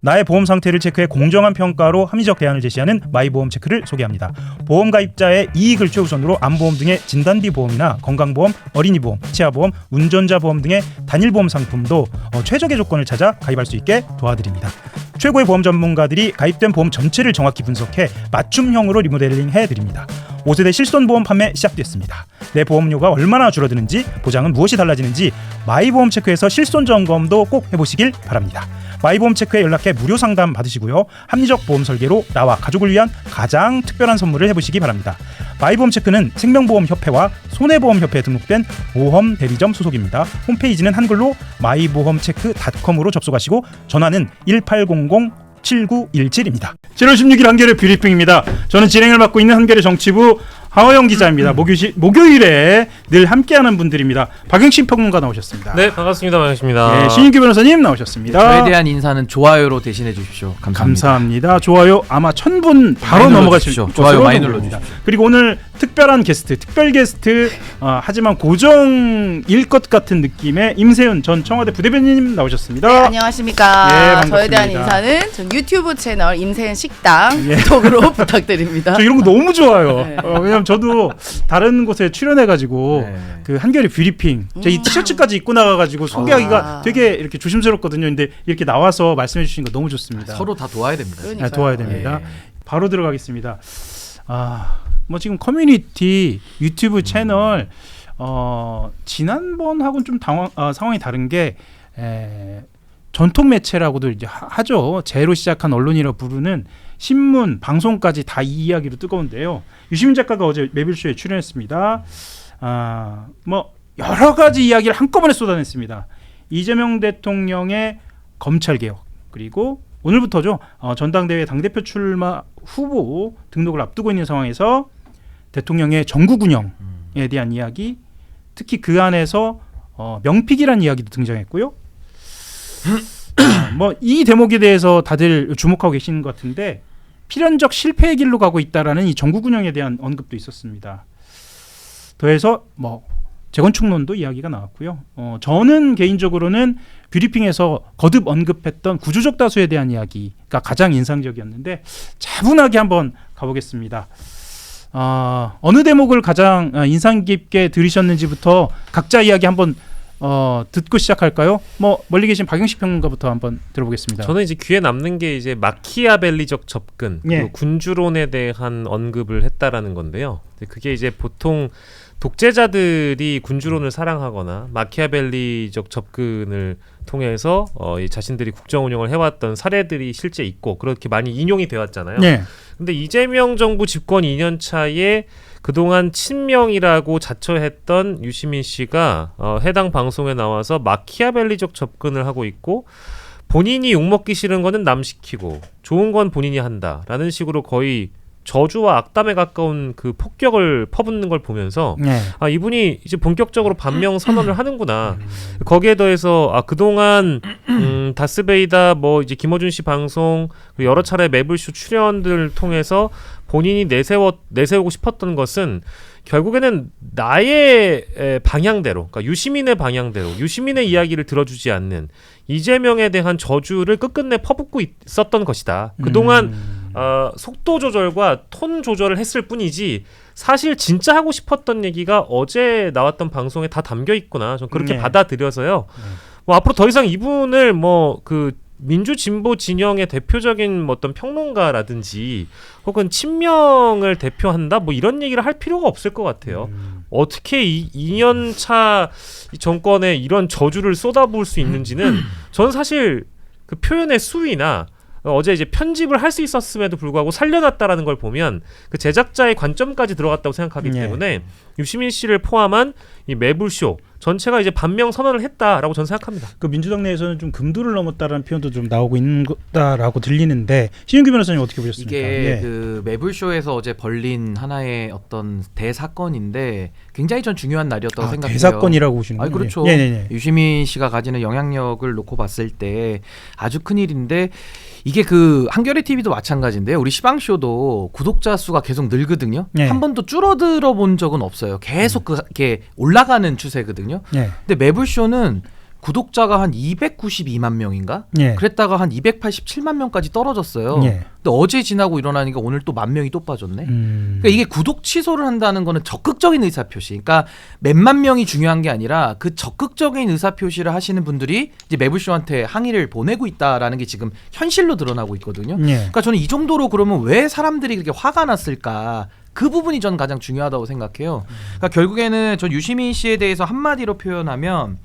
나의 보험 상태를 체크해 공정한 평가로 합리적 대안을 제시하는 마이보험체크를 소개합니다. 보험 가입자의 이익을 최우선으로 암보험 등의 진단비 보험이나 건강보험, 어린이보험, 치아보험, 운전자 보험 등의 단일보험 상품도 최적의 조건을 찾아 가입할 수 있게 도와드립니다. 최고의 보험 전문가들이 가입된 보험 전체를 정확히 분석해 맞춤형으로 리모델링 해드립니다. 5세대 실손보험 판매 시작됐습니다. 내 보험료가 얼마나 줄어드는지, 보장은 무엇이 달라지는지 마이보험체크에서 실손 점검도 꼭 해보시길 바랍니다. 마이보험체크에 연락해 무료 상담 받으시고요. 합리적 보험 설계로 나와 가족을 위한 가장 특별한 선물을 해보시기 바랍니다. 마이보험체크는 생명보험협회와 손해보험협회에 등록된 보험 대리점 소속입니다. 홈페이지는 한글로 마이보험체크.com으로 접속하시고 전화는 1800-7917입니다. 7월 16일 한겨레 뷰리핑입니다. 저는 진행을 맡고 있는 한겨레 정치부 하호영 기자입니다. 목요일에 늘 함께하는 분들입니다. 박영신 평론가 나오셨습니다. 네, 반갑습니다. 박영신입니다. 네, 신윤규 변호사님 나오셨습니다. 저에 대한 인사는 좋아요로 대신해 주십시오. 감사합니다. 좋아요 아마 1000분 바로 넘어가실 것으로 좋아요 많이 눌러주십시오. 그리고 오늘 특별 게스트 하지만 고정일 것 같은 느낌의 임세훈 전 청와대 부대변인님 나오셨습니다. 네, 안녕하십니까. 네, 반갑습니다. 저에 대한 인사는 전 유튜브 채널 임세훈 식당 구독으로 부탁드립니다. 저 이런 거 너무 좋아요. 네. 왜냐면 저도 다른 곳에 출연해가지고 그 한겨레 뷰리핑 제가 이 티셔츠까지 입고 나가가지고 소개하기가 되게 이렇게 조심스럽거든요. 근데 이렇게 나와서 말씀해 주신 거 너무 좋습니다. 서로 다 도와야 됩니다. 네, 도와야 됩니다. 바로 들어가겠습니다. 뭐 지금 커뮤니티 유튜브 채널 지난번하고는 좀 상황이 다른 게 전통 매체라고도 이제 하죠. 제로 시작한 언론이라 부르는 신문, 방송까지 다 이 이야기로 뜨거운데요. 유시민 작가가 어제 매불쇼에 출연했습니다. 뭐 여러 가지 이야기를 한꺼번에 쏟아냈습니다. 이재명 대통령의 검찰 개혁, 그리고 오늘부터죠. 전당대회 당대표 출마 후보 등록을 앞두고 있는 상황에서 대통령의 정국 운영에 대한 이야기, 특히 그 안에서 명픽이라는 이야기도 등장했고요. 뭐 이 대목에 대해서 다들 주목하고 계시는 것 같은데 필연적 실패의 길로 가고 있다라는 이 정국 운영에 대한 언급도 있었습니다. 더해서 뭐 재건축론도 이야기가 나왔고요. 저는 개인적으로는 뷰리핑에서 거듭 언급했던 구조적 다수에 대한 이야기가 가장 인상적이었는데 차분하게 한번 가보겠습니다. 어느 대목을 가장 인상 깊게 들으셨는지부터 각자 이야기 한번 듣고 시작할까요? 뭐 멀리 계신 박영식 평론가부터 한번 들어보겠습니다. 저는 이제 귀에 남는 게 이제 마키아벨리적 접근, 그리고 군주론에 대한 언급을 했다라는 건데요. 그게 이제 보통 독재자들이 군주론을 사랑하거나 마키아벨리적 접근을 통해서 자신들이 국정 운영을 해왔던 사례들이 실제 있고 그렇게 많이 인용이 되었잖아요. 근데 이재명 정부 집권 2년 차에 그동안 친명이라고 자처했던 유시민 씨가 해당 방송에 나와서 마키아벨리적 접근을 하고 있고, 본인이 욕먹기 싫은 거는 남 시키고 좋은 건 본인이 한다라는 식으로 거의 저주와 악담에 가까운 그 폭격을 퍼붓는 걸 보면서 이분이 이제 본격적으로 반명 선언을 하는구나. 거기에 더해서 그동안 다스베이다 뭐 이제 김어준 씨 방송 여러 차례 매불쇼 출연들을 통해서 본인이 내세우고 싶었던 것은 결국에는 나의 방향대로, 그러니까 유시민의 방향대로, 유시민의 이야기를 들어주지 않는 이재명에 대한 저주를 끝끝내 퍼붓고 있었던 것이다. 그동안 속도 조절과 톤 조절을 했을 뿐이지 사실 진짜 하고 싶었던 얘기가 어제 나왔던 방송에 다 담겨 있구나. 전 그렇게 받아들여서요. 뭐 앞으로 더 이상 이분을 뭐 그 민주 진보 진영의 대표적인 어떤 평론가라든지 혹은 친명을 대표한다 뭐 이런 얘기를 할 필요가 없을 것 같아요. 어떻게 2년 차 정권에 이런 저주를 쏟아부을 수 있는지는 저는 사실 그 표현의 수위나 어제 이제 편집을 할 수 있었음에도 불구하고 살려놨다라는 걸 보면 그 제작자의 관점까지 들어갔다고 생각하기 때문에 유시민 씨를 포함한 이 매불쇼 전체가 이제 반명 선언을 했다라고 저는 생각합니다. 그 민주당 내에서는 좀 금도를 넘었다라는 표현도 좀 나오고 있는 거다라고 들리는데 신윤규 변호사님 어떻게 보셨습니까? 이게 그 매불쇼에서 어제 벌린 하나의 어떤 대사건인데 굉장히 전 중요한 날이었다고 생각해요. 대사건이라고 보시는군요. 그렇죠. 유시민 씨가 가지는 영향력을 놓고 봤을 때 아주 큰일인데, 이게 그 한겨레 TV도 마찬가지인데요. 우리 시방쇼도 구독자 수가 계속 늘거든요. 한 번도 줄어들어 본 적은 없어요. 계속 그렇게 올라가는 추세거든요. 근데 매불쇼는 구독자가 한 292만 명인가? 예. 그랬다가 한 287만 명까지 떨어졌어요. 예. 근데 어제 지나고 일어나니까 오늘 또 1만 명이 또 빠졌네. 그러니까 이게 구독 취소를 한다는 거는 적극적인 의사표시. 그러니까 몇만 명이 중요한 게 아니라 그 적극적인 의사표시를 하시는 분들이 이제 매블쇼한테 항의를 보내고 있다라는 게 지금 현실로 드러나고 있거든요. 예. 그러니까 저는 이 정도로 그러면 왜 사람들이 그렇게 화가 났을까? 그 부분이 저는 가장 중요하다고 생각해요. 그러니까 결국에는 전 유시민 씨에 대해서 한마디로 표현하면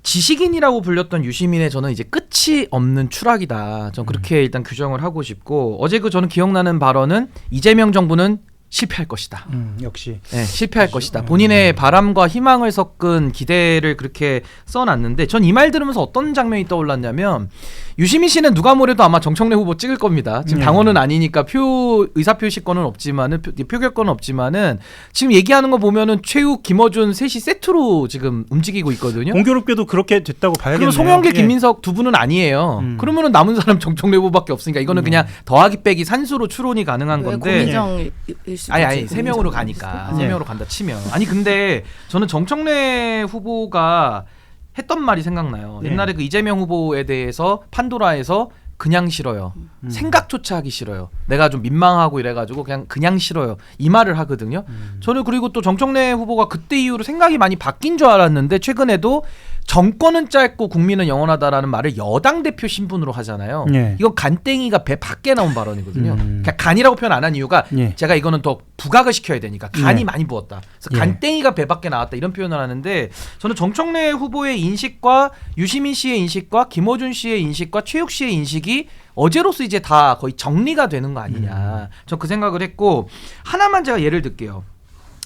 지식인이라고 불렸던 유시민의 저는 이제 끝이 없는 추락이다. 전 그렇게 일단 규정을 하고 싶고 어제 저는 기억나는 발언은 이재명 정부는 실패할 것이다. 역시 네, 실패할 것이다. 본인의 바람과 희망을 섞은 기대를 그렇게 써놨는데 전 이 말 들으면서 어떤 장면이 떠올랐냐면 유시민 씨는 누가 뭐래도 아마 정청래 후보 찍을 겁니다. 지금 당원은 아니니까 의사표시권은 없지만은 표결권은 없지만은 지금 얘기하는 거 보면은 최욱, 김어준 셋이 세트로 지금 움직이고 있거든요. 공교롭게도 그렇게 됐다고 봐야겠네요. 그리고 송영길, 예. 김민석 두 분은 아니에요. 그러면은 남은 사람 정청래 후보밖에 없으니까 이거는 그냥 더하기 빼기 산수로 추론이 가능한 건데. 고민정일 수도 아니 있지, 3명으로 고민정. 가니까 네. 3명으로 간다 치면 아니 근데 저는 정청래 후보가 했던 말이 생각나요. 네. 옛날에 그 이재명 후보에 대해서 판도라에서 그냥 싫어요. 생각조차 하기 싫어요. 내가 좀 민망하고 이래가지고 그냥 싫어요. 이 말을 하거든요. 저는 그리고 또 정청래 후보가 그때 이후로 생각이 많이 바뀐 줄 알았는데 최근에도 정권은 짧고 국민은 영원하다라는 말을 여당 대표 신분으로 하잖아요. 예. 이건 간땡이가 배 밖에 나온 발언이거든요. 그러니까 간이라고 표현 안 한 이유가 예. 제가 이거는 더 부각을 시켜야 되니까 간이 예. 많이 부었다. 그래서 예. 간땡이가 배 밖에 나왔다 이런 표현을 하는데 저는 정청래 후보의 인식과 유시민 씨의 인식과 김어준 씨의 인식과 최욱 씨의 인식이 어제로서 이제 다 거의 정리가 되는 거 아니냐. 전 그 생각을 했고 하나만 제가 예를 들게요.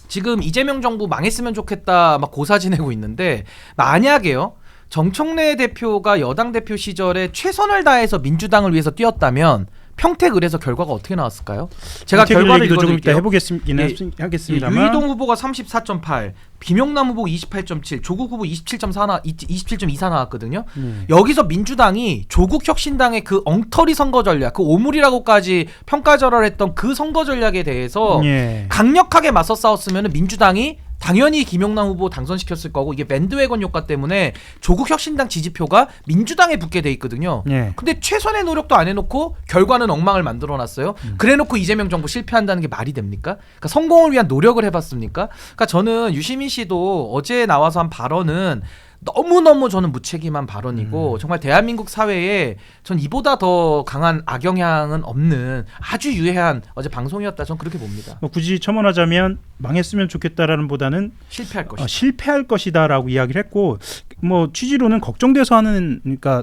지금 이재명 정부 망했으면 좋겠다 막 고사 지내고 있는데 만약에요. 정청래 대표가 여당 대표 시절에 최선을 다해서 민주당을 위해서 뛰었다면 평택을에서 결과가 어떻게 나왔을까요? 제가 결과를 좀 이따 읽어드릴게요. 하겠습니다만 유이동 후보가 34.8, 김용남 후보 28.7, 조국 후보 27.24 나왔거든요. 여기서 민주당이 조국 혁신당의 그 엉터리 선거 전략, 그 오물이라고까지 평가절하했던 그 선거 전략에 대해서 예. 강력하게 맞서 싸웠으면 민주당이 당연히 김용남 후보 당선시켰을 거고 이게 밴드웨건 효과 때문에 조국 혁신당 지지표가 민주당에 붙게 돼 있거든요. 예. 근데 최선의 노력도 안 해놓고 결과는 엉망을 만들어놨어요. 그래놓고 이재명 정부 실패한다는 게 말이 됩니까? 그러니까 성공을 위한 노력을 해봤습니까? 그러니까 저는 유시민 씨도 어제 나와서 한 발언은 너무너무 저는 무책임한 발언이고 정말 대한민국 사회에 전 이보다 더 강한 악영향은 없는 아주 유해한 어제 방송이었다. 전 그렇게 봅니다. 뭐 굳이 첨언하자면 망했으면 좋겠다라는 보다는 실패할 것이다. 실패할 것이다라고 이야기를 했고 뭐 취지로는 걱정돼서 하는 그러니까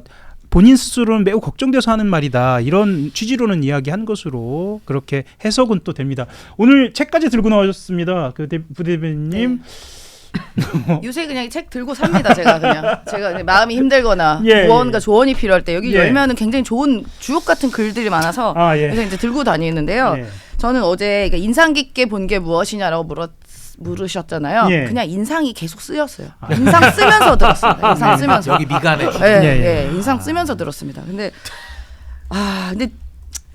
본인 스스로는 매우 걱정돼서 하는 말이다 이런 취지로는 이야기한 것으로 그렇게 해석은 또 됩니다. 오늘 책까지 들고 나오셨습니다. 그 부대변님. 네. 요새 그냥 이 책 들고 삽니다. 제가 그냥 마음이 힘들거나 예, 무언가 조언이 필요할 때 여기 예. 열면은 굉장히 좋은 주옥 같은 글들이 많아서 예. 그래서 이제 들고 다니는데요. 예. 저는 어제 인상 깊게 본 게 무엇이냐라고 물으셨잖아요. 예. 그냥 인상이 계속 쓰였어요. 인상 쓰면서 들었습니다. 인상 쓰면서. 여기 미간에 예, 인상 쓰면서 들었습니다. 근데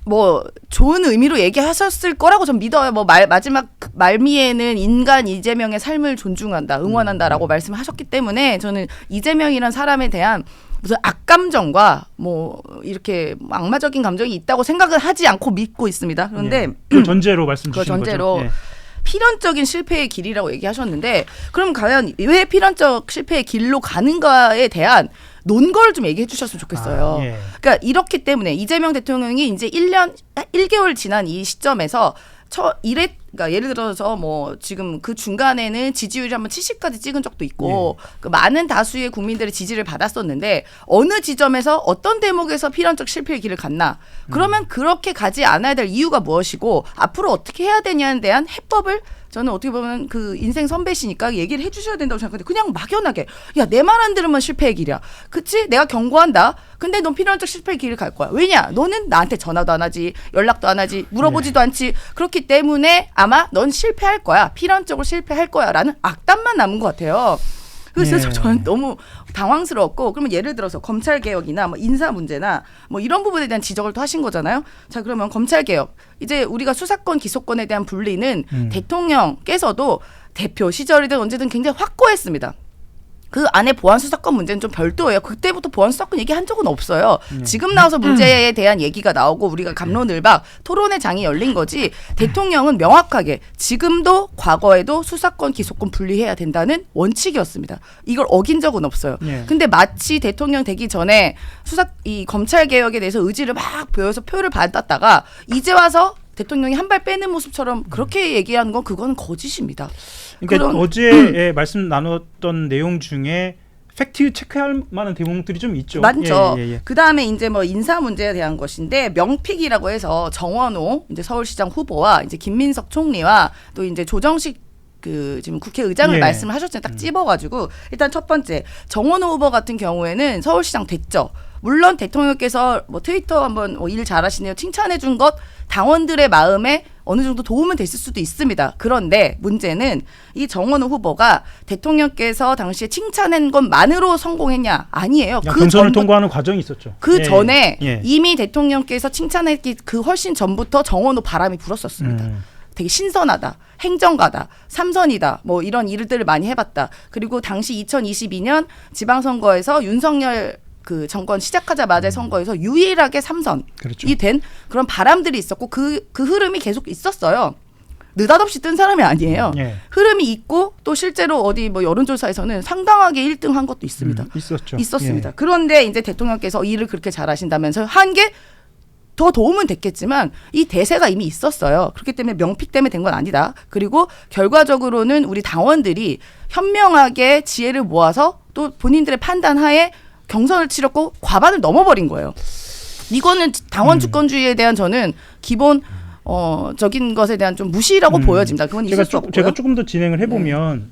뭐 좋은 의미로 얘기하셨을 거라고 전 믿어요. 뭐 마지막 말미에는 인간 이재명의 삶을 존중한다, 응원한다라고 말씀하셨기 때문에 저는 이재명이란 사람에 대한 무슨 악감정과 뭐 이렇게 악마적인 감정이 있다고 생각을 하지 않고 믿고 있습니다. 그런데 그 전제로 말씀 그 주시는 전제로 거죠. 예. 필연적인 실패의 길이라고 얘기하셨는데 그럼 과연 왜 필연적 실패의 길로 가는가에 대한 논거를 좀 얘기해 주셨으면 좋겠어요. 예. 그러니까 이렇기 때문에 이재명 대통령이 이제 1개월 지난 이 시점에서 그러니까 예를 들어서 뭐 지금 그 중간에는 지지율이 한번 70까지 찍은 적도 있고 그 많은 다수의 국민들의 지지를 받았었는데 어느 지점에서 어떤 대목에서 필연적 실패의 길을 갔나 그러면 그렇게 가지 않아야 될 이유가 무엇이고 앞으로 어떻게 해야 되냐에 대한 해법을 저는 어떻게 보면 그 인생 선배시니까 얘기를 해주셔야 된다고 생각하는데 그냥 막연하게 야 내 말 안 들으면 실패의 길이야. 그치? 내가 경고한다. 근데 넌 필연적 실패의 길을 갈 거야. 왜냐? 너는 나한테 전화도 안 하지. 연락도 안 하지. 물어보지도 않지. 그렇기 때문에 아마 넌 실패할 거야. 필연적으로 실패할 거야. 라는 악담만 남은 것 같아요. 그래서 저는 너무 당황스러웠고 그러면 예를 들어서 검찰개혁이나 뭐 인사 문제나 뭐 이런 부분에 대한 지적을 또 하신 거잖아요. 자 그러면 검찰개혁 이제 우리가 수사권 기소권에 대한 분리는 대통령께서도 대표 시절이든 언제든 굉장히 확고했습니다. 그 안에 보안 수사권 문제는 좀 별도예요. 그때부터 보안 수사권 얘기한 적은 없어요. 지금 나와서 문제에 대한 얘기가 나오고 우리가 갑론을박 토론의 장이 열린 거지. 대통령은 명확하게 지금도 과거에도 수사권 기소권 분리해야 된다는 원칙이었습니다. 이걸 어긴 적은 없어요. 근데 마치 대통령 되기 전에 이 검찰 개혁에 대해서 의지를 막 보여서 표를 받았다가 이제 와서 대통령이 한 발 빼는 모습처럼 그렇게 얘기하는 건 그거는 거짓입니다. 그러니까 어제 말씀 나눴던 내용 중에 팩트 체크할 만한 대목들이 좀 있죠. 맞죠. 그 다음에 이제 뭐 인사 문제에 대한 것인데 명픽이라고 해서 정원호 이제 서울시장 후보와 이제 김민석 총리와 또 이제 조정식 지금 국회의장을 말씀을 하셨잖아요. 딱 찝어가지고 일단 첫 번째 정원호 후보 같은 경우에는 서울시장 됐죠. 물론 대통령께서 뭐 트위터 한번 일 잘하시네요 칭찬해 준 것 당원들의 마음에 어느 정도 도움은 됐을 수도 있습니다. 그런데 문제는 이 정원호 후보가 대통령께서 당시에 칭찬한 것만으로 성공했냐? 아니에요. 그 경선을 통과하는 과정이 있었죠. 그 전에 이미 대통령께서 칭찬했기 그 훨씬 전부터 정원호 바람이 불었었습니다. 되게 신선하다, 행정가다, 삼선이다, 뭐 이런 일들을 많이 해봤다. 그리고 당시 2022년 지방선거에서 윤석열 그 정권 시작하자마자의 선거에서 유일하게 삼선이 된 그런 바람들이 있었고 그 흐름이 계속 있었어요. 느닷없이 뜬 사람이 아니에요. 흐름이 있고 또 실제로 어디 뭐 여론조사에서는 상당하게 1등한 것도 있습니다. 있었습니다. 그런데 이제 대통령께서 일을 그렇게 잘하신다면서 한 게 더 도움은 됐겠지만 이 대세가 이미 있었어요. 그렇기 때문에 명픽 때문에 된 건 아니다. 그리고 결과적으로는 우리 당원들이 현명하게 지혜를 모아서 또 본인들의 판단하에 경선을 치렀고 과반을 넘어버린 거예요. 이거는 당원 주권주의에 대한 저는 기본 적인 것에 대한 좀 무시라고 보여집니다. 그건 있을 수 없고요. 제가 조금 더 진행을 해보면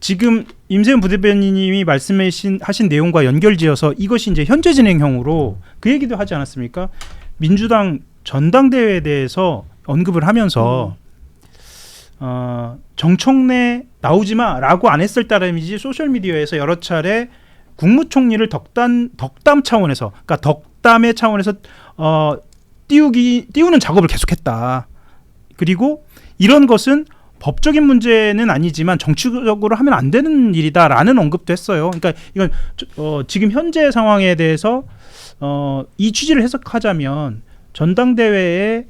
지금 임세훈 부대변인님이 말씀하신 내용과 연결지어서 이것이 이제 현재 진행형으로 그 얘기도 하지 않았습니까? 민주당 전당대회에 대해서 언급을 하면서 정청래 나오지 마라고 안 했을 따름이지 소셜미디어에서 여러 차례 국무총리를 덕담 차원에서, 그러니까 덕담의 차원에서 띄우는 작업을 계속했다. 그리고 이런 것은 법적인 문제는 아니지만 정치적으로 하면 안 되는 일이다라는 언급도 했어요. 그러니까 이건 지금 현재 상황에 대해서 이 취지를 해석하자면 전당대회에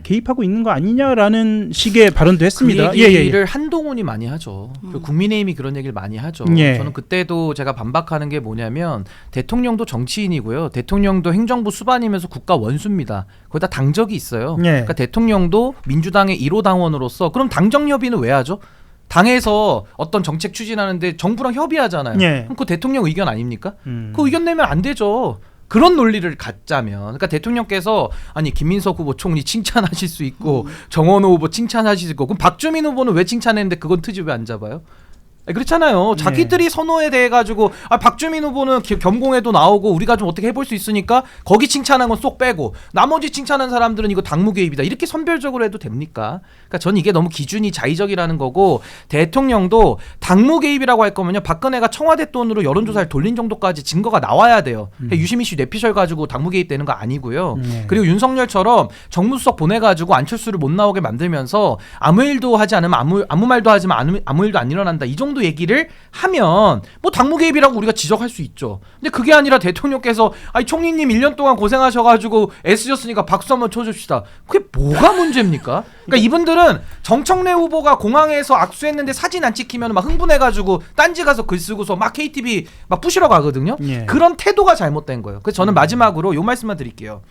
개입하고 있는 거 아니냐라는 식의 발언도 했습니다. 그 얘기를 한동훈이 많이 하죠. 국민의힘이 그런 얘기를 많이 하죠. 저는 그때도 제가 반박하는 게 뭐냐면 대통령도 정치인이고요. 대통령도 행정부 수반이면서 국가 원수입니다. 거기다 당적이 있어요. 그러니까 대통령도 민주당의 1호 당원으로서 그럼 당정 협의는 왜 하죠? 당에서 어떤 정책 추진하는데 정부랑 협의하잖아요. 그럼 그 대통령 의견 아닙니까? 그 의견 내면 안 되죠. 그런 논리를 갖자면, 그러니까 대통령께서 아니 김민석 후보 총리 칭찬하실 수 있고 정원호 후보 칭찬하실 수 있고, 그럼 박주민 후보는 왜 칭찬했는데 그건 트집에 안 잡아요? 그렇잖아요. 자기들이 선호에 대해 가지고 박주민 후보는 겸공에도 나오고 우리가 좀 어떻게 해볼 수 있으니까 거기 칭찬한 건 쏙 빼고 나머지 칭찬한 사람들은 이거 당무 개입이다 이렇게 선별적으로 해도 됩니까? 그러니까 전 이게 너무 기준이 자의적이라는 거고, 대통령도 당무 개입이라고 할 거면요 박근혜가 청와대 돈으로 여론조사를 돌린 정도까지 증거가 나와야 돼요. 그러니까 유시민 씨 뇌피셜 가지고 당무 개입되는 거 아니고요. 그리고 윤석열처럼 정무수석 보내가지고 안철수를 못 나오게 만들면서 아무 일도 하지 않으면 아무 말도 하지만 아무 일도 안 일어난다 이 정도 얘기를 하면 뭐 당무 개입이라고 우리가 지적할 수 있죠. 근데 그게 아니라 대통령께서 아니 총리님 1년 동안 고생하셔가지고 애쓰셨으니까 박수 한번 쳐줍시다. 그게 뭐가 문제입니까? 그러니까 이분들은 정청래 후보가 공항에서 악수했는데 사진 안 찍히면 막 흥분해가지고 딴지 가서 글 쓰고서 막 KTV 막 부시러 가거든요. 그런 태도가 잘못된 거예요. 그래서 저는 마지막으로 요 말씀만 드릴게요.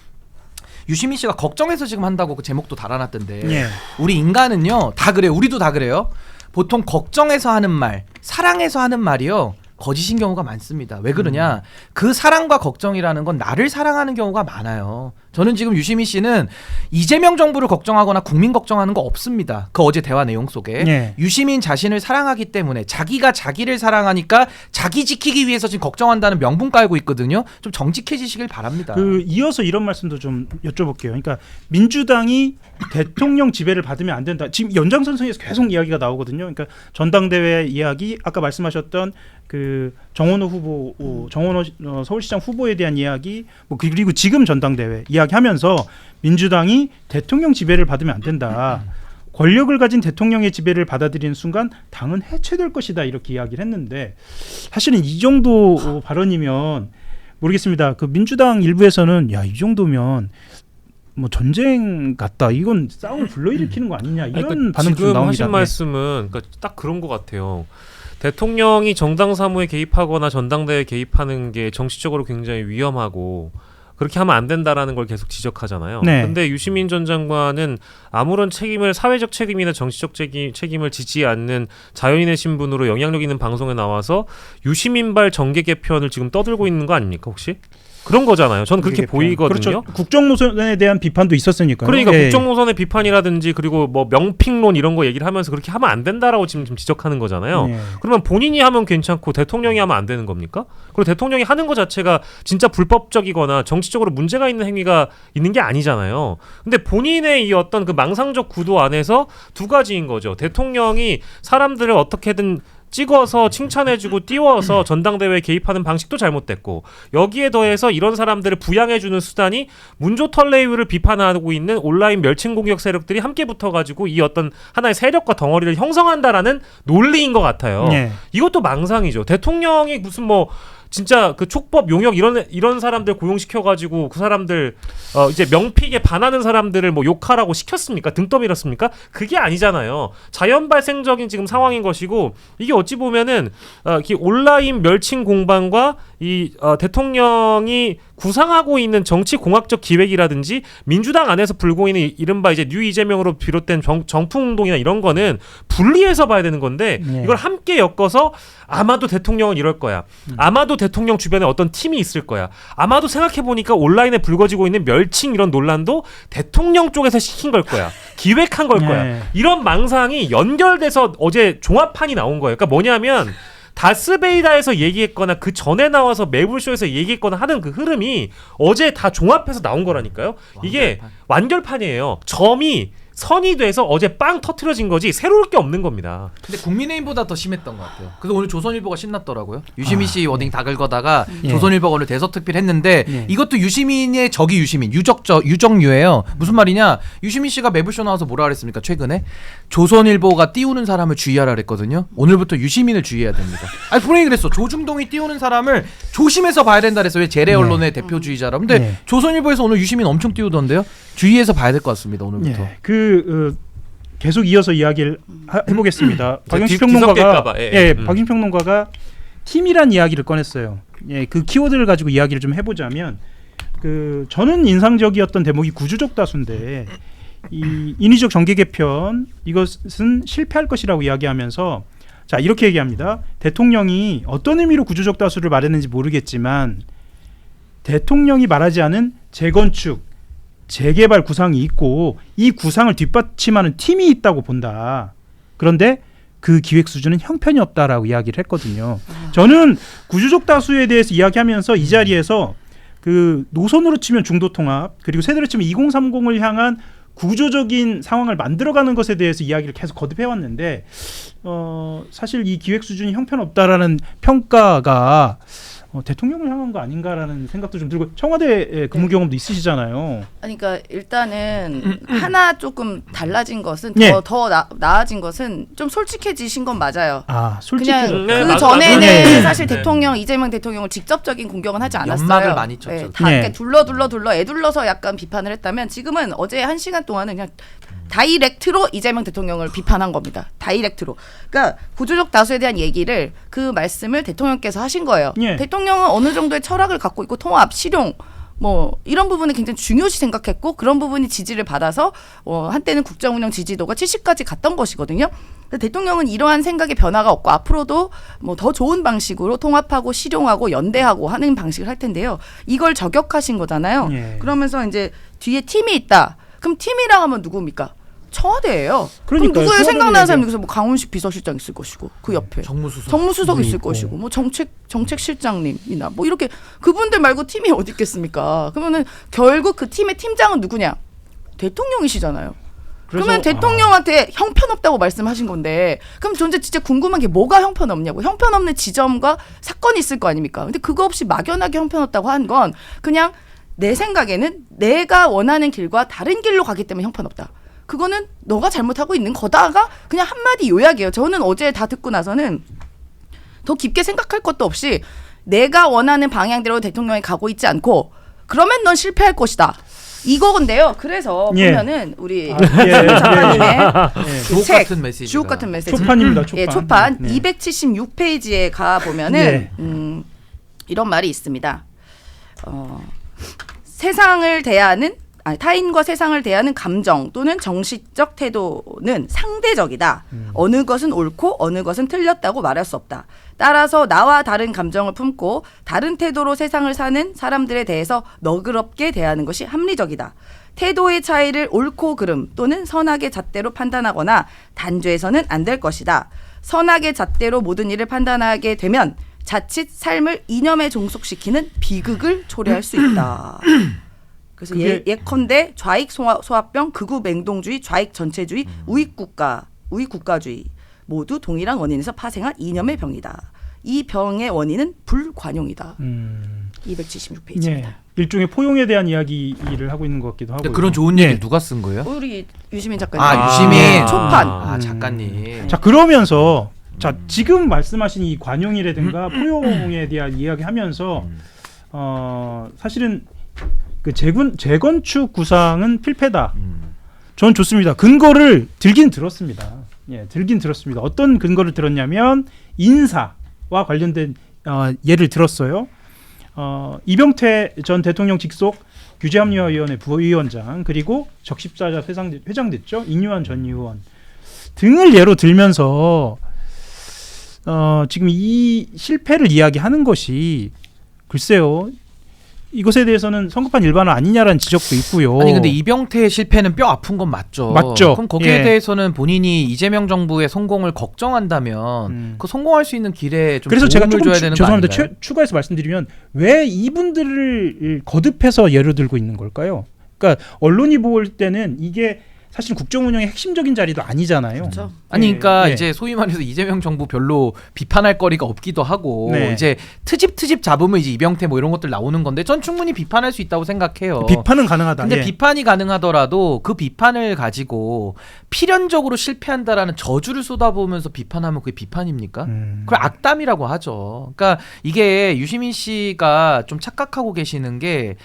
유시민 씨가 걱정해서 지금 한다고 그 제목도 달아놨던데 우리 인간은요 다 그래요. 우리도 다 그래요. 보통 걱정해서 하는 말, 사랑해서 하는 말이요 거짓인 경우가 많습니다. 왜 그러냐? 그 사랑과 걱정이라는 건 나를 사랑하는 경우가 많아요. 저는 지금 유시민 씨는 이재명 정부를 걱정하거나 국민 걱정하는 거 없습니다. 그 어제 대화 내용 속에 유시민 자신을 사랑하기 때문에, 자기가 자기를 사랑하니까 자기 지키기 위해서 지금 걱정한다는 명분 깔고 있거든요. 좀 정직해지시길 바랍니다. 이어서 이런 말씀도 좀 여쭤볼게요. 그러니까 민주당이 대통령 지배를 받으면 안 된다. 지금 연장선상에서 계속 이야기가 나오거든요. 그러니까 전당대회 이야기, 아까 말씀하셨던 그 정원호 후보, 정원호 서울시장 후보에 대한 이야기, 뭐 그리고 지금 전당대회 이야기하면서 민주당이 대통령 지배를 받으면 안 된다. 권력을 가진 대통령의 지배를 받아들이는 순간 당은 해체될 것이다 이렇게 이야기를 했는데 사실은 이 정도 발언이면 모르겠습니다. 그 민주당 일부에서는 야, 이 정도면 뭐 전쟁 같다. 이건 싸움을 불러일으키는 거 아니냐 이런 그러니까 반응 좀 지금 나옵니다. 하신 말씀은 그러니까 딱 그런 것 같아요. 대통령이 정당 사무에 개입하거나 전당대회에 개입하는 게 정치적으로 굉장히 위험하고 그렇게 하면 안 된다라는 걸 계속 지적하잖아요. 네. 근데 유시민 전 장관은 아무런 책임을 사회적 책임이나 정치적 책임을 지지 않는 자연인의 신분으로 영향력 있는 방송에 나와서 유시민발 정계 개편을 지금 떠들고 있는 거 아닙니까 혹시? 그런 거잖아요. 저는 그렇게 보이거든요. 그렇죠. 국정 노선에 대한 비판도 있었으니까요. 그러니까 예. 국정 노선의 비판이라든지 그리고 뭐 명픽론 이런 거 얘기를 하면서 그렇게 하면 안 된다라고 지금 좀 지적하는 거잖아요. 예. 그러면 본인이 하면 괜찮고 대통령이 하면 안 되는 겁니까? 그리고 대통령이 하는 것 자체가 진짜 불법적이거나 정치적으로 문제가 있는 행위가 있는 게 아니잖아요. 근데 본인의 이 어떤 그 망상적 구도 안에서 두 가지인 거죠. 대통령이 사람들을 어떻게든 찍어서 칭찬해주고 띄워서 전당대회에 개입하는 방식도 잘못됐고 여기에 더해서 이런 사람들을 부양해주는 수단이 문조털레이유를 비판하고 있는 온라인 멸칭공격 세력들이 함께 붙어가지고 이 어떤 하나의 세력과 덩어리를 형성한다라는 논리인 것 같아요. 예. 이것도 망상이죠. 대통령이 무슨 뭐 진짜 그 촉법 용역 이런 사람들 고용시켜가지고 그 사람들 이제 명픽에 반하는 사람들을 뭐 욕하라고 시켰습니까? 등 떠밀었습니까? 그게 아니잖아요. 자연 발생적인 지금 상황인 것이고 이게 어찌 보면은 이 온라인 멸칭 공방과 이 대통령이 구상하고 있는 정치 공학적 기획이라든지 민주당 안에서 불고 있는 이른바 이제 뉴 이재명으로 비롯된 정풍운동이나 이런 거는 분리해서 봐야 되는 건데 이걸 함께 엮어서 아마도 대통령은 이럴 거야. 아마도 대통령 주변에 어떤 팀이 있을 거야. 아마도 생각해보니까 온라인에 불거지고 있는 멸칭 이런 논란도 대통령 쪽에서 시킨 걸 거야. 기획한 걸 거야. 이런 망상이 연결돼서 어제 종합판이 나온 거예요. 그러니까 뭐냐면 다스베이다에서 얘기했거나 그 전에 나와서 매불쇼에서 얘기했거나 하는 그 흐름이 어제 다 종합해서 나온 거라니까요. 이게 완결판이에요. 점이 선이 돼서 어제 빵 터트려진 거지 새로울 게 없는 겁니다. 근데 국민의힘보다 더 심했던 것 같아요. 그래서 오늘 조선일보가 신났더라고요. 유시민 씨 워딩 다 긁어다가 조선일보가 오늘 대서특필 했는데 이것도 유시민의 적이 유시민, 유정유예요. 무슨 말이냐? 유시민 씨가 매불쇼 나와서 뭐라 그랬습니까? 최근에 조선일보가 띄우는 사람을 주의하라 그랬거든요. 오늘부터 유시민을 주의해야 됩니다. 아니 분명히 그랬어. 조중동이 띄우는 사람을 조심해서 봐야 된다 그랬어요. 왜 재래 언론의 대표주의자라. 근데 조선일보에서 오늘 유시민 엄청 띄우던데요. 주의해서 봐야 될 것 같습니다. 오늘부터. 계속 이어서 이야기를 해보겠습니다. 박영식 평론가가 팀이란 이야기를 꺼냈어요. 그 키워드를 가지고 이야기를 좀 해보자면 저는 인상적이었던 대목이 구주적 다수인데 이 인위적 정계 개편 이것은 실패할 것이라고 이야기하면서 자 이렇게 얘기합니다. 대통령이 어떤 의미로 구주적 다수를 말했는지 모르겠지만 대통령이 말하지 않은 재건축 재개발 구상이 있고 이 구상을 뒷받침하는 팀이 있다고 본다. 그런데 그 기획 수준은 형편이 없다라고 이야기를 했거든요. 저는 구주적 다수에 대해서 이야기하면서 이 자리에서 그 노선으로 치면 중도통합 그리고 세대로 치면 2030을 향한 구조적인 상황을 만들어가는 것에 대해서 이야기를 계속 거듭해왔는데 사실 이 기획 수준이 형편없다라는 평가가 대통령을 향한 거 아닌가라는 생각도 좀 들고 청와대 근무 경험도 있으시잖아요. 그러니까 일단은 하나 조금 달라진 것은 더 나아진 것은 좀 솔직해지신 건 맞아요. 아 솔직해져. 그냥 그 전에는 사실 대통령 이재명 대통령을 직접적인 공격은 하지 않았어요. 연막을 많이 쳤죠. 다 이렇게 둘러 애둘러서 약간 비판을 했다면 지금은 어제 1시간 동안은 그냥 다이렉트로 이재명 대통령을 비판한 겁니다. 다이렉트로. 그러니까 구조적 다수에 대한 얘기를 그 말씀을 대통령께서 하신 거예요. 대통령은 어느 정도의 철학을 갖고 있고 통합, 실용 뭐 이런 부분을 굉장히 중요시 생각했고 그런 부분이 지지를 받아서 한때는 국정운영 지지도가 70까지 갔던 것이거든요. 대통령은 이러한 생각의 변화가 없고 앞으로도 뭐 더 좋은 방식으로 통합하고 실용하고 연대하고 하는 방식을 할 텐데요. 이걸 저격하신 거잖아요. 그러면서 이제 뒤에 팀이 있다. 그럼 팀이라고 하면 누굽니까? 청와대예요. 그럼 누구에 생각나는 사람이 누구세요? 뭐 강훈식 비서실장 있을 것이고 그 옆에 정무수석 있을 것이고 뭐 정책실장님이나 뭐 이렇게 그분들 말고 팀이 어디 있겠습니까? 그러면은 결국 그 팀의 팀장은 누구냐? 대통령이시잖아요. 그러면 대통령한테 형편없다고 말씀하신 건데 그럼 저는 진짜 궁금한 게 뭐가 형편없냐고. 형편없는 지점과 사건이 있을 거 아닙니까? 근데 그거 없이 막연하게 형편없다고 한 건 그냥 내 생각에는 내가 원하는 길과 다른 길로 가기 때문에 형편없다. 그거는 너가 잘못하고 있는 거다가 그냥 한마디 요약이에요. 저는 어제 다 듣고 나서는 더 깊게 생각할 것도 없이 내가 원하는 방향대로 대통령이 가고 있지 않고 그러면 넌 실패할 것이다. 이거건데요. 그래서 예. 보면은 우리 예. 작가님의 주옥 책, 같은 메시지. 주옥 같은 메시지. 초판입니다. 초판. 예, 초판 네. 276페이지에 가 보면은 네. 이런 말이 있습니다. 세상을 대하는 타인과 세상을 대하는 감정 또는 정신적 태도는 상대적이다. 어느 것은 옳고 어느 것은 틀렸다고 말할 수 없다. 따라서 나와 다른 감정을 품고 다른 태도로 세상을 사는 사람들에 대해서 너그럽게 대하는 것이 합리적이다. 태도의 차이를 옳고 그름 또는 선악의 잣대로 판단하거나 단죄해서는 안 될 것이다. 선악의 잣대로 모든 일을 판단하게 되면 자칫 삶을 이념에 종속시키는 비극을 초래할 수 있다. 그래서 예컨대 좌익 소합병, 극우 맹동주의, 좌익 전체주의, 우익 국가주의 모두 동일한 원인에서 파생한 이념의 병이다. 이 병의 원인은 불관용이다. 276페이지입니다. 예. 일종의 포용에 대한 이야기를 하고 있는 것 같기도 하고. 그런 좋은 얘기를 누가 쓴 거예요? 우리 유시민 작가님. 아, 유시민 초판. 아, 작가님. 자, 그러면서 지금 말씀하신 이 관용이라든가 포용에 대한 이야기하면서 사실은 그 재건축 구상은 필패다. 전 좋습니다. 근거를 들긴 들었습니다. 예, 들긴 들었습니다. 어떤 근거를 들었냐면 인사와 관련된 예를 들었어요. 이병태 전 대통령 직속 규제합리화위원회 부위원장 그리고 적십사자 회장됐죠. 인유한 전 의원 등을 예로 들면서 지금 이 실패를 이야기하는 것이 글쎄요. 이것에 대해서는 성급한 일반화 아니냐라는 지적도 있고요. 아니 근데 이병태의 실패는 뼈 아픈 건 맞죠. 맞죠. 그럼 거기에 예. 대해서는 본인이 이재명 정부의 성공을 걱정한다면 그 성공할 수 있는 길에 좀 그래서 제가 도움을 조금 줘야 되는 거 죄송합니다. 아닌가요? 추가해서 말씀드리면 왜 이분들을 거듭해서 예로 들고 있는 걸까요? 그러니까 언론이 볼 때는 이게 사실 국정 운영의 핵심적인 자리도 아니잖아요. 그렇죠. 아니 그러니까 예. 이제 소위 말해서 이재명 정부 별로 비판할 거리가 없기도 하고 네. 이제 트집 잡으면 이제 이병태 뭐 이런 것들 나오는 건데 전 충분히 비판할 수 있다고 생각해요. 비판은 가능하다. 근데 예. 비판이 가능하더라도 그 비판을 가지고 필연적으로 실패한다라는 저주를 쏟아부으면서 비판하면 그게 비판입니까? 그걸 악담이라고 하죠. 그러니까 이게 유시민 씨가 좀 착각하고 계시는 게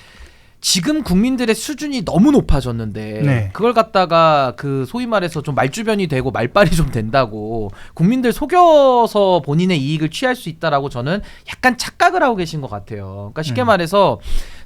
지금 국민들의 수준이 너무 높아졌는데 네. 그걸 갖다가 그 소위 말해서 좀 말주변이 되고 말빨이 좀 된다고 국민들 속여서 본인의 이익을 취할 수 있다라고 저는 약간 착각을 하고 계신 것 같아요. 그러니까 쉽게 말해서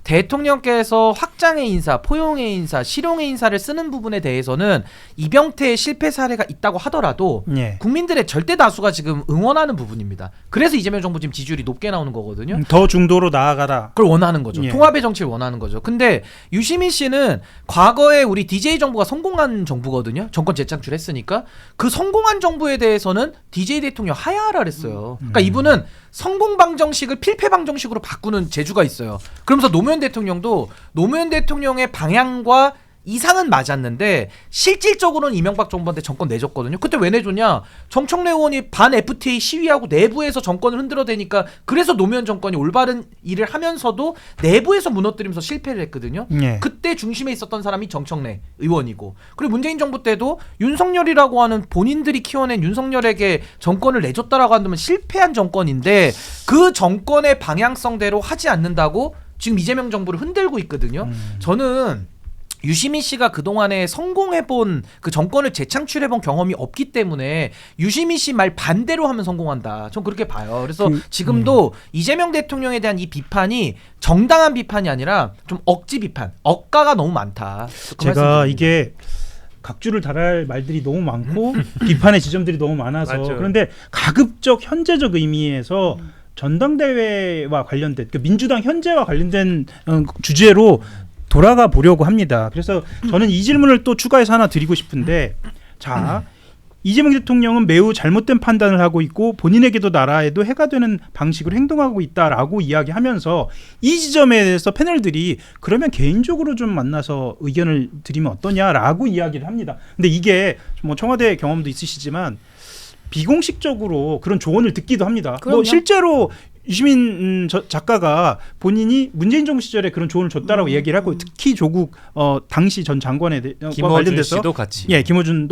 대통령께서 확장의 인사, 포용의 인사, 실용의 인사를 쓰는 부분에 대해서는 이병태의 실패 사례가 있다고 하더라도 예. 국민들의 절대 다수가 지금 응원하는 부분입니다. 그래서 이재명 정부 지금 지지율이 높게 나오는 거거든요. 더 중도로 나아가라. 그걸 원하는 거죠. 예. 통합의 정치를 원하는 거죠. 근데 유시민 씨는 과거에 우리 DJ 정부가 성공한 정부거든요. 정권 재창출했으니까 그 성공한 정부에 대해서는 DJ 대통령 하야하라 그랬어요. 그러니까 이분은 성공 방정식을 필패 방정식으로 바꾸는 재주가 있어요. 그러면서 노무현 대통령도 노무현 대통령의 방향과 이상은 맞았는데 실질적으로는 이명박 정부한테 정권 내줬거든요. 그때 왜 내줬냐? 정청래 의원이 반 FTA 시위하고 내부에서 정권을 흔들어대니까 그래서 노무현 정권이 올바른 일을 하면서도 내부에서 무너뜨리면서 실패를 했거든요. 예. 그때 중심에 있었던 사람이 정청래 의원이고 그리고 문재인 정부 때도 윤석열이라고 하는 본인들이 키워낸 윤석열에게 정권을 내줬다라고 한다면 실패한 정권인데 그 정권의 방향성대로 하지 않는다고 지금 이재명 정부를 흔들고 있거든요. 저는 유시민 씨가 그동안에 성공해본 그 정권을 재창출해본 경험이 없기 때문에 유시민 씨 말 반대로 하면 성공한다. 전 그렇게 봐요. 그래서 지금도 이재명 대통령에 대한 이 비판이 정당한 비판이 아니라 좀 억지 비판, 억가가 너무 많다. 제가 이게 각주를 달할 말들이 너무 많고 비판의 지점들이 너무 많아서 맞죠. 그런데 가급적 현재적 의미에서 전당대회와 관련된 그 민주당 현재와 관련된 주제로 돌아가 보려고 합니다. 그래서 저는 이 질문을 또 추가해서 하나 드리고 싶은데 자 이재명 대통령은 매우 잘못된 판단을 하고 있고 본인에게도 나라에도 해가 되는 방식으로 행동하고 있다라고 이야기하면서 이 지점에 대해서 패널들이 그러면 개인적으로 좀 만나서 의견을 드리면 어떠냐라고 이야기를 합니다. 근데 이게 뭐 청와대 경험도 있으시지만 비공식적으로 그런 조언을 듣기도 합니다. 그럼요. 뭐 실제로 유시민 작가가 본인이 문재인 정부 시절에 그런 조언을 줬다라고 얘기를 하고 특히 조국 당시 전 장관에 김어준 관련돼서 씨도 같이. 예, 김어준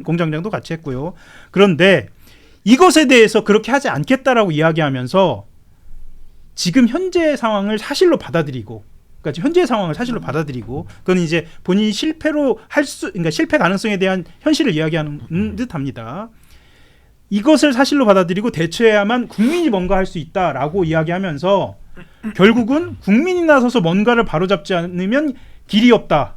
공장장도 같이 했고요. 그런데 이것에 대해서 그렇게 하지 않겠다라고 이야기하면서 지금 현재 상황을 사실로 받아들이고, 그러니까 현재 상황을 사실로 받아들이고, 그건 이제 본인이 그러니까 실패 가능성에 대한 현실을 이야기하는 듯합니다. 이것을 사실로 받아들이고 대처해야만 국민이 뭔가 할 수 있다라고 이야기하면서 결국은 국민이 나서서 뭔가를 바로잡지 않으면 길이 없다.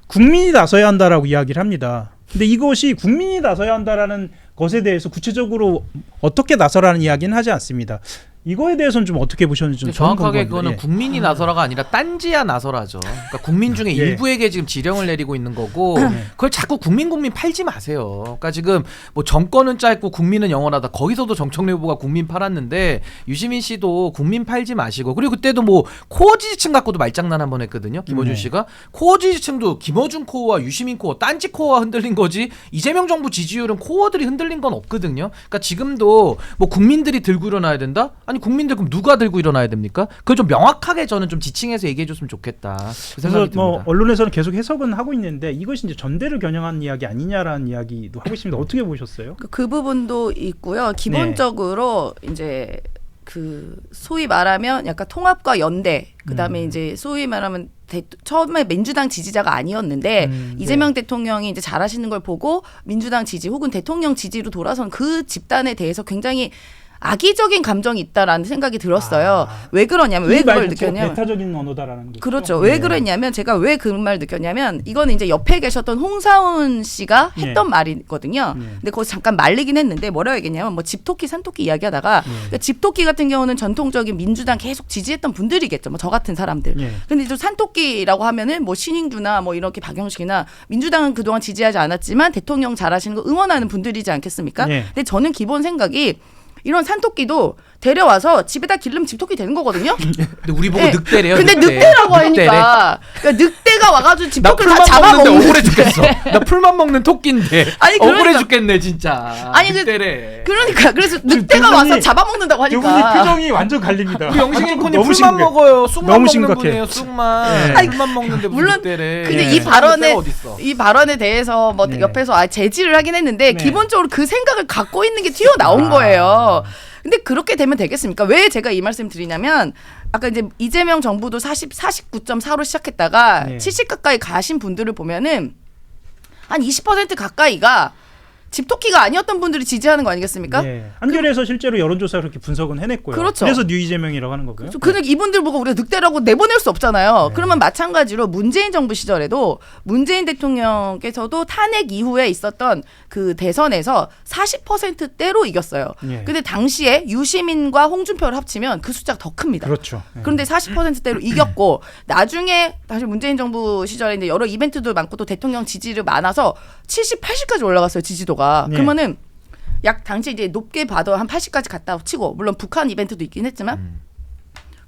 국민이 나서야 한다라고 이야기를 합니다. 근데 이것이 국민이 나서야 한다라는 것에 대해서 구체적으로 어떻게 나서라는 이야기는 하지 않습니다. 이거에 대해서는 좀 어떻게 보셨는지 좀 정확하게 궁금합니다. 그거는 예. 국민이 나서라가 아니라 딴지야 나서라죠. 그러니까 국민 중에 예. 일부에게 지금 지령을 내리고 있는 거고 그걸 자꾸 국민 팔지 마세요. 그러니까 지금 뭐 정권은 짧고 국민은 영원하다. 거기서도 정청래 후보가 국민 팔았는데 유시민 씨도 국민 팔지 마시고, 그리고 그때도 뭐 코어 지지층 갖고도 말장난 한번 했거든요. 김어준 씨가 코어 지지층도 김어준 코어와 유시민 코어, 딴지 코어가 흔들린 거지 이재명 정부 지지율은 코어들이 흔들린 건 없거든요. 그러니까 지금도 뭐 국민들이 들고 일어나야 된다? 아니 국민들 그럼 누가 들고 일어나야 됩니까? 그걸 좀 명확하게 저는 좀 지칭해서 얘기해줬으면 좋겠다. 그 그래서 생각이 뭐 듭니다. 언론에서는 계속 해석은 하고 있는데 이것이 이제 전대를 겨냥한 이야기 아니냐라는 이야기도 하고 있습니다. 어떻게 보셨어요? 그 부분도 있고요. 기본적으로 이제 그 소위 말하면 약간 통합과 연대, 그다음에 이제 소위 말하면 처음에 민주당 지지자가 아니었는데 이재명 대통령이 이제 잘하시는 걸 보고 민주당 지지 혹은 대통령 지지로 돌아선 그 집단에 대해서 굉장히 악의적인 감정이 있다라는 생각이 들었어요. 왜 그러냐면, 왜 그걸 느꼈냐면, 배타적인 언어다라는 거죠. 그렇죠. 왜 그랬냐면, 제가 왜 그 말 느꼈냐면, 이거는 이제 옆에 계셨던 홍사훈 씨가 했던 말이거든요. 근데 거기서 잠깐 말리긴 했는데 뭐라고 얘기했냐면, 뭐 집토끼 산토끼 이야기하다가 그러니까 집토끼 같은 경우는 전통적인 민주당 계속 지지했던 분들이겠죠. 뭐 저 같은 사람들. 근데 또 산토끼라고 하면은 뭐 신인규나 뭐 이렇게 박영식이나 민주당은 그동안 지지하지 않았지만 대통령 잘하시는 거 응원하는 분들이지 않겠습니까? 근데 저는 기본 생각이 이런 산토끼도 데려와서 집에다 기르면 집토끼 되는 거거든요. 근데 우리 보고 늑대래요. 근데 늑대라고 하니까 그러니까 늑대가 와가지고 집토끼를 다 잡아먹는. 억울해 죽겠어. 나 풀만 먹는 토끼인데. 아니, 억울해 그러니까. 죽겠네 진짜. 아니, 늑대래. 그러니까 그래서 늑대가 두 분이- 와서 잡아먹는다고 두 분이 하니까. 표정이 완전 갈립니다. 우리 영식이코님 너무 풀만 심각해. 먹어요. 쑥만 너무 먹는 심각해. 분이에요. 쑥만. 아니, 풀만 먹는데 무슨 물론 늑대래. 근데 예. 이 발언에 늑대가 어딨어. 이 발언에 대해서 뭐 옆에서 제지를 하긴 했는데 기본적으로 그 생각을 갖고 있는 게 튀어나온 거예요. 근데 그렇게 되면 되겠습니까? 왜 제가 이 말씀 드리냐면 아까 이제 이재명 정부도 49.4로 시작했다가 70 가까이 가신 분들을 보면은 한 20% 가까이가 집토끼가 아니었던 분들이 지지하는 거 아니겠습니까? 한겨레에서 실제로 여론조사 그렇게 분석은 해냈고요. 그렇죠. 그래서 뉴 이재명이라고 하는 거고요. 그러니까 이분들 보고 우리가 늑대라고 내보낼 수 없잖아요. 그러면 마찬가지로 문재인 정부 시절에도 문재인 대통령께서도 탄핵 이후에 있었던 그 대선에서 40%대로 이겼어요. 근데 당시에 유시민과 홍준표를 합치면 그 숫자가 더 큽니다. 그렇죠. 그런데 40%대로 이겼고 나중에 다시 문재인 정부 시절에 이제 여러 이벤트도 많고 또 대통령 지지를 많아서 70, 80까지 올라갔어요. 지지도가. 그러면은 약 당시 이제 높게 봐도 한 80까지 갔다 치고 물론 북한 이벤트도 있긴 했지만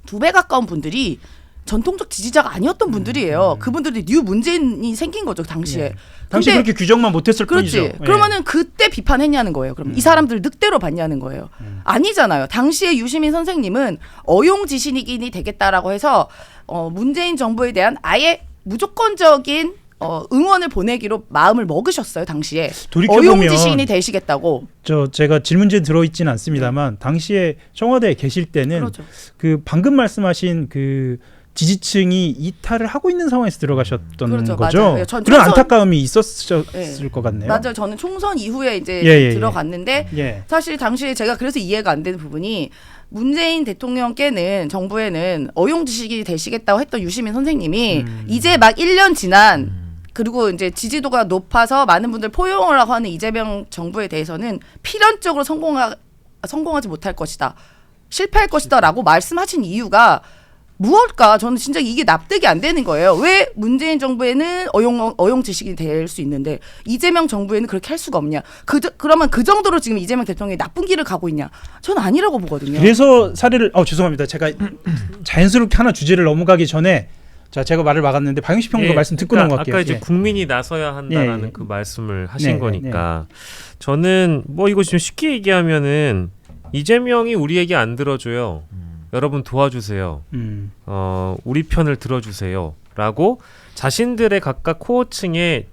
2배 가까운 분들이 전통적 지지자가 아니었던 분들이에요. 그분들이 뉴 문재인이 생긴 거죠 당시에. 당시 근데 그렇게 규정만 못했을 그렇지. 뿐이죠. 그러면은 그때 비판했냐는 거예요. 그럼 이 사람들 늑대로 봤냐는 거예요. 아니잖아요. 당시에 유시민 선생님은 어용지신이긴이 되겠다라고 해서 문재인 정부에 대한 아예 무조건적인 응원을 보내기로 마음을 먹으셨어요 당시에. 돌이켜보면 어용지신이 되시겠다고. 제가 질문지에 들어있지는 않습니다만 당시에 청와대에 계실 때는 그렇죠. 그 방금 말씀하신 그 지지층이 이탈을 하고 있는 상황에서 들어가셨던 그렇죠, 거죠. 맞아요. 그런 안타까움이 있었을 네. 것 같네요. 맞아요. 저는 총선 이후에 이제 예. 들어갔는데 사실 당시에 제가 그래서 이해가 안 되는 부분이 문재인 대통령께는 정부에는 어용지식이 되시겠다고 했던 유시민 선생님이 이제 막 1년 지난 그리고 이제 지지도가 높아서 많은 분들 포용을 하고 하는 이재명 정부에 대해서는 필연적으로 성공하지 못할 것이다. 실패할 것이다라고 말씀하신 이유가 무엇일까? 저는 진짜 이게 납득이 안 되는 거예요. 왜 문재인 정부에는 어용지식이 될 수 있는데 이재명 정부에는 그렇게 할 수가 없냐? 그러면 그 정도로 지금 이재명 대통령이 나쁜 길을 가고 있냐? 저는 아니라고 보거든요. 그래서 사례를 죄송합니다. 제가 자연스럽게 하나 주제를 넘어가기 전에 제가 말을 막았는데 박영식 평론가 말씀 듣고 넘어갈게요. 아까 이제 국민이 나서야 한다라는 그 말씀을 하신 거니까 저는 뭐 이거 좀 쉽게 얘기하면은 이재명이 우리 얘기 안 들어줘요. 여러분 도와주세요. 우리 편을 들어주세요라고 자신들의 각각 코어층에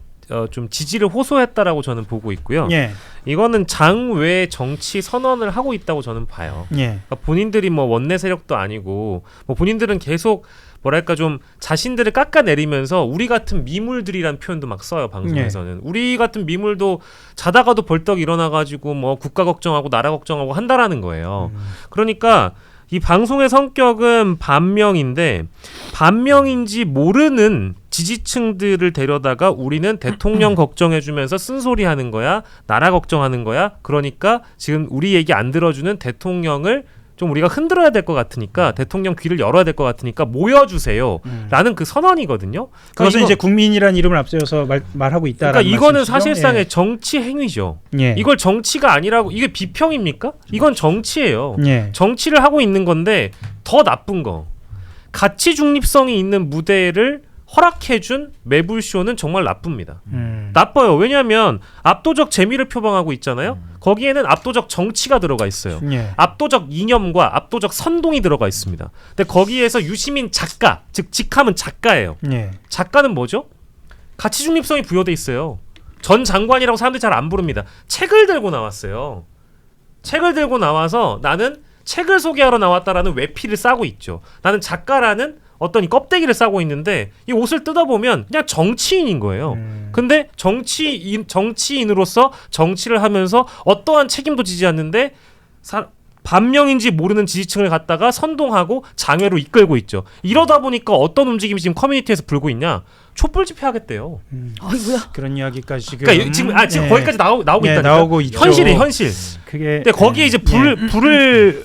좀 지지를 호소했다라고 저는 보고 있고요. 예. 이거는 장외 정치 선언을 하고 있다고 저는 봐요. 예. 그러니까 본인들이 뭐 원내 세력도 아니고 뭐 본인들은 계속 뭐랄까 좀 자신들을 깎아내리면서 우리 같은 미물들이란 표현도 막 써요 방송에서는. 우리 같은 미물도 자다가도 벌떡 일어나가지고 뭐 국가 걱정하고 나라 걱정하고 한다라는 거예요. 그러니까 이 방송의 성격은 반명인데 반명인지 모르는 지지층들을 데려다가 우리는 대통령 걱정해주면서 쓴소리하는 거야, 나라 걱정하는 거야. 그러니까 지금 우리 얘기 안 들어주는 대통령을 좀 우리가 흔들어야 될 것 같으니까 대통령 귀를 열어야 될 것 같으니까 모여주세요라는 그 선언이거든요. 그러니까 그것은 이제 국민이라는 이름을 앞세워서 말하고 있다라는 그러니까 이거는 말씀이시죠? 사실상의 예. 정치 행위죠. 예. 이걸 정치가 아니라고 이게 비평입니까? 이건 정치예요. 예. 정치를 하고 있는 건데 더 나쁜 거 가치 중립성이 있는 무대를 허락해준 매불쇼는 정말 나쁩니다. 나빠요. 왜냐하면 압도적 재미를 표방하고 있잖아요. 거기에는 압도적 정치가 들어가 있어요. 예. 압도적 이념과 압도적 선동이 들어가 있습니다. 근데 거기에서 유시민 작가, 즉 직함은 작가예요. 예. 작가는 뭐죠? 가치 중립성이 부여돼 있어요. 전 장관이라고 사람들이 잘 안 부릅니다. 책을 들고 나왔어요. 책을 들고 나와서 나는 책을 소개하러 나왔다라는 외피를 싸고 있죠. 나는 작가라는 어떤 이 껍데기를 싸고 있는데 이 옷을 뜯어보면 그냥 정치인인 거예요. 근데 정치인으로서 정치를 하면서 어떠한 책임도 지지 않는데 반명인지 모르는 지지층을 갖다가 선동하고 장외로 이끌고 있죠. 이러다 보니까 어떤 움직임이 지금 커뮤니티에서 불고 있냐? 촛불 집회 하겠대요. 아이고야. 그런 이야기까지 지금 그러니까 지금 예. 거기까지 나오고 예, 있다니까. 나오고 있죠. 현실이 현실. 그게 근데 거기에 이제 불을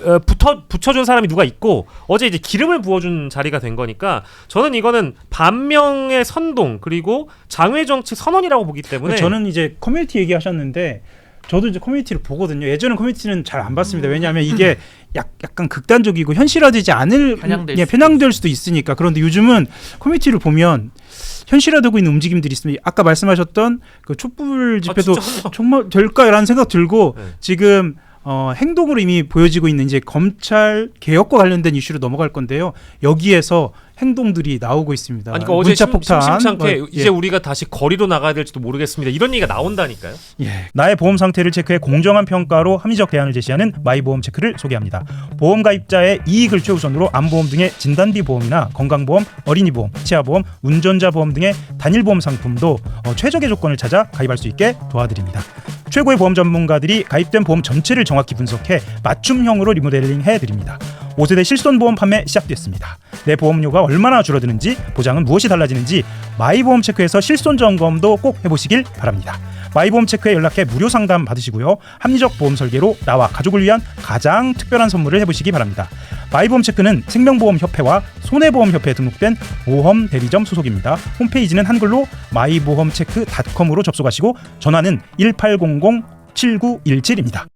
붙여준 사람이 누가 있고 어제 이제 기름을 부어준 자리가 된 거니까 저는 이거는 반명의 선동 그리고 장외 정치 선언이라고 보기 때문에 저는 이제 커뮤니티 얘기하셨는데 저도 이제 커뮤니티를 보거든요. 예전에 커뮤니티는 잘 안 봤습니다. 왜냐하면 이게 약간 극단적이고 현실화되지 않을 편향될 수도 있으니까. 그런데 요즘은 커뮤니티를 보면 현실화되고 있는 움직임들이 있습니다. 아까 말씀하셨던 그 촛불 집회도 정말 될까라는 생각 들고 네. 지금 행동으로 이미 보여지고 있는 이제 검찰 개혁과 관련된 이슈로 넘어갈 건데요. 여기에서 행동들이 나오고 있습니다. 아니, 그러니까 어제 심심찮게 예. 이제 우리가 다시 거리로 나가야 될지도 모르겠습니다. 이런 얘기가 나온다니까요. 예. 나의 보험 상태를 체크해 공정한 평가로 합리적 대안을 제시하는 마이보험 체크를 소개합니다. 보험 가입자의 이익을 최우선으로 암보험 등의 진단비 보험이나 건강보험, 어린이보험, 치아보험, 운전자 보험 등의 단일보험 상품도 최적의 조건을 찾아 가입할 수 있게 도와드립니다. 최고의 보험 전문가들이 가입된 보험 전체를 정확히 분석해 맞춤형으로 리모델링 해드립니다. 5세대 실손보험 판매 시작됐습니다. 내 보험료가 얼마나 줄어드는지, 보장은 무엇이 달라지는지 마이보험 체크에서 실손 점검도 꼭 해보시길 바랍니다. 마이보험 체크에 연락해 무료 상담 받으시고요. 합리적 보험 설계로 나와 가족을 위한 가장 특별한 선물을 해보시기 바랍니다. 마이보험 체크는 생명보험협회와 손해보험협회에 등록된 보험 대리점 소속입니다. 홈페이지는 한글로 마이보험체크.com으로 접속하시고 전화는 1800-7917입니다.